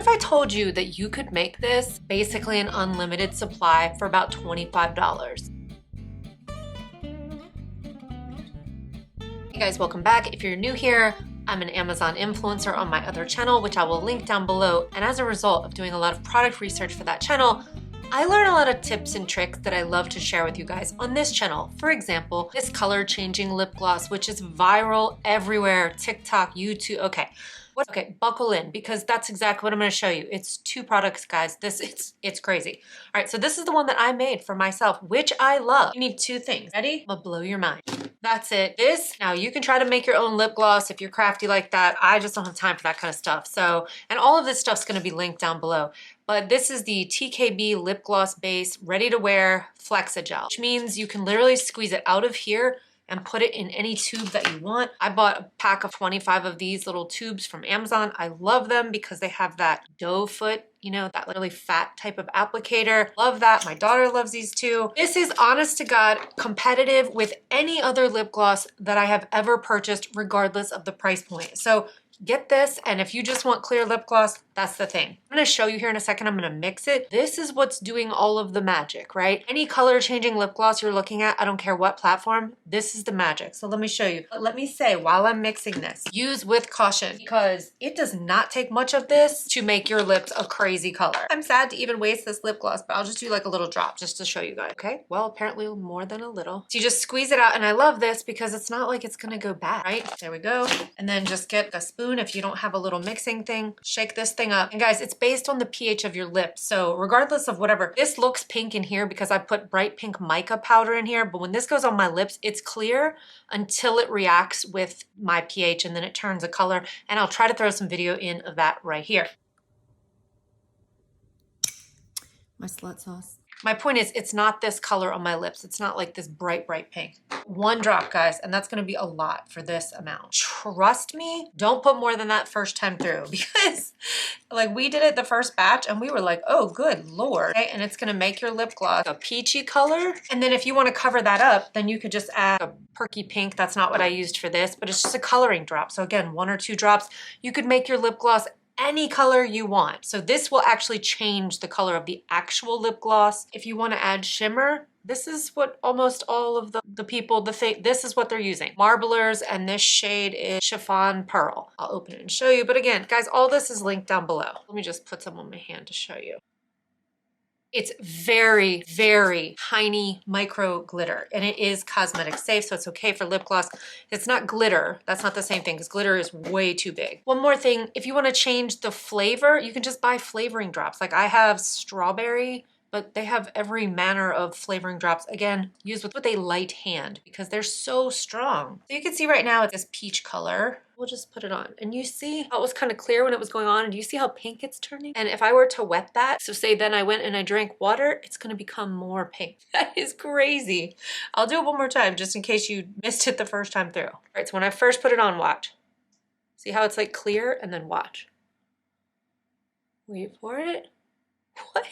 if I told you that you could make this basically an unlimited supply for about $25? Hey guys, welcome back. If you're new here, I'm an Amazon influencer on my other channel, which I will link down below. And as a result of doing a lot of product research for that channel, I learn a lot of tips and tricks that I love to share with you guys on this channel. For example, this color changing lip gloss, which is viral everywhere, TikTok, YouTube. Okay, buckle in because that's exactly what I'm gonna show you. It's 2 products, guys. It's crazy. All right, so this is the one that I made for myself, which I love. You need 2 things. Ready? I'm gonna blow your mind. That's it. Now you can try to make your own lip gloss if you're crafty like that. I just don't have time for that kind of stuff. So, and all of this stuff's gonna be linked down below. But this is the TKB lip gloss base, ready to wear Flexagel, which means you can literally squeeze it out of here and put it in any tube that you want. I bought a pack of 25 of these little tubes from Amazon. I love them because they have that doe foot, you know, that really fat type of applicator. Love that. My daughter loves these too. This is honest to God competitive with any other lip gloss that I have ever purchased, regardless of the price point. So get this, and if you just want clear lip gloss, that's the thing. I'm gonna show you here in a second. I'm gonna mix it. This is what's doing all of the magic, right? Any color changing lip gloss you're looking at, I don't care what platform, this is the magic. So let me show you. But let me say, while I'm mixing this, use with caution because it does not take much of this to make your lips a crazy color. I'm sad to even waste this lip gloss, but I'll just do like a little drop just to show you guys. Okay, well, apparently more than a little. So you just squeeze it out, and I love this because it's not like it's gonna go bad, right? There we go. And then just get a spoon if you don't have a little mixing thing. Shake this thing up. And guys, it's based on the pH of your lips. So regardless of whatever, this looks pink in here because I put bright pink mica powder in here. But when this goes on my lips, it's clear until it reacts with my pH and then it turns a color. And I'll try to throw some video in of that right here. My slut sauce. My point is, it's not this color on my lips. It's not like this bright, bright pink. 1 drop, guys, and that's gonna be a lot for this amount. Trust me, don't put more than that first time through because like we did it the first batch and we were like, oh, good Lord. Okay, and it's gonna make your lip gloss a peachy color. And then if you wanna cover that up, then you could just add a perky pink. That's not what I used for this, but it's just a coloring drop. So again, 1 or 2 drops, you could make your lip gloss any color you want. So this will actually change the color of the actual lip gloss. If you want to add shimmer, this is what almost all of the people, this is what they're using. Marblers, and this shade is Chiffon Pearl. I'll open it and show you. But again, guys, all this is linked down below. Let me just put some on my hand to show you. It's very, very tiny micro glitter, and it is cosmetic safe, so it's okay for lip gloss. It's not glitter. That's not the same thing because glitter is way too big. One more thing, if you want to change the flavor, you can just buy flavoring drops. Like I have strawberry, but they have every manner of flavoring drops. Again, used with a light hand because they're so strong. So you can see right now it's this peach color. We'll just put it on. And you see how it was kind of clear when it was going on, and you see how pink it's turning? And if I were to wet that, so say then I went and I drank water, it's gonna become more pink. That is crazy. I'll do it one more time just in case you missed it the first time through. All right, so when I first put it on, watch. See how it's like clear, and then watch. Wait for it. What?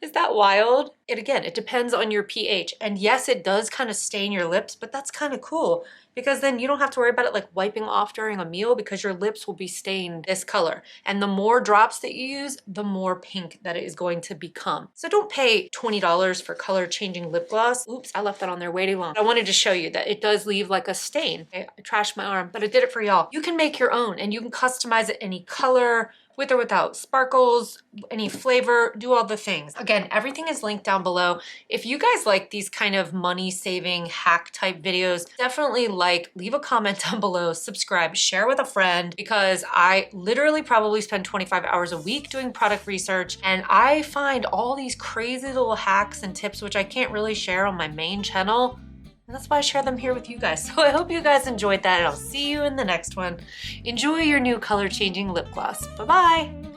Is that wild? It depends on your pH. And yes, it does kind of stain your lips, but that's kind of cool because then you don't have to worry about it like wiping off during a meal because your lips will be stained this color. And the more drops that you use, the more pink that it is going to become. So don't pay $20 for color changing lip gloss. Oops, I left that on there way too long. I wanted to show you that it does leave like a stain. Okay, I trashed my arm, but I did it for y'all. You can make your own and you can customize it any color, with or without sparkles, any flavor, do all the things. Again, everything is linked down below. If you guys like these kind of money-saving hack type videos, definitely leave a comment down below, subscribe, share with a friend, because I literally probably spend 25 hours a week doing product research, and I find all these crazy little hacks and tips, which I can't really share on my main channel. And that's why I share them here with you guys. So I hope you guys enjoyed that, and I'll see you in the next one. Enjoy your new color changing lip gloss. Bye-bye.